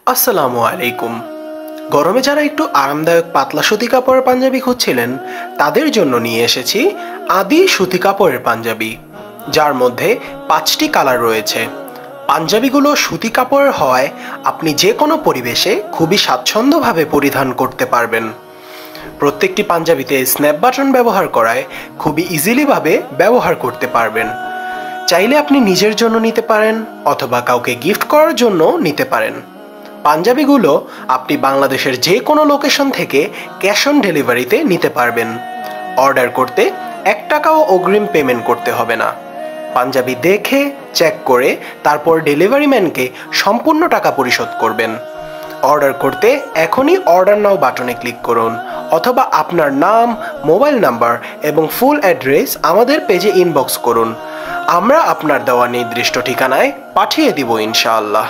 আসসালামু আলাইকুম। গরমে যারা একটু আরামদায়ক পাতলা সুতি কাপড়ের পাঞ্জাবি খুঁজছিলেন তাদের জন্য নিয়ে এসেছি আদি সুতি কাপড়ের পাঞ্জাবি, যার মধ্যে 5টি কালার রয়েছে। পাঞ্জাবিগুলো সুতি কাপড়ের হওয়ায় আপনি যে কোনো পরিবেশে খুবই স্বাচ্ছন্দ্যভাবে পরিধান করতে পারবেন। প্রত্যেকটি পাঞ্জাবিতে স্ন্যাপ বাটন ব্যবহার করায় খুবই ইজিলিভাবে ব্যবহার করতে পারবেন। চাইলে আপনি নিজের জন্য নিতে পারেন অথবা কাউকে গিফট করার জন্য নিতে পারেন। পাঞ্জাবিগুলো আপনি বাংলাদেশের যে কোনো লোকেশন থেকে ক্যাশ অন ডেলিভারিতে নিতে পারবেন। অর্ডার করতে 1 টাকাও অগ্রিম পেমেন্ট করতে হবে না। পাঞ্জাবি দেখে চেক করে তারপর ডেলিভারি ম্যানকে সম্পূর্ণ টাকা পরিশোধ করবেন। অর্ডার করতে এখনই অর্ডার নাও বাটনে ক্লিক করুন অথবা আপনার নাম, মোবাইল নাম্বার এবং ফুল অ্যাড্রেস আমাদের পেজে ইনবক্স করুন। আমরা আপনার দেওয়া নির্দিষ্ট ঠিকানায় পাঠিয়ে দিব ইনশাআল্লাহ।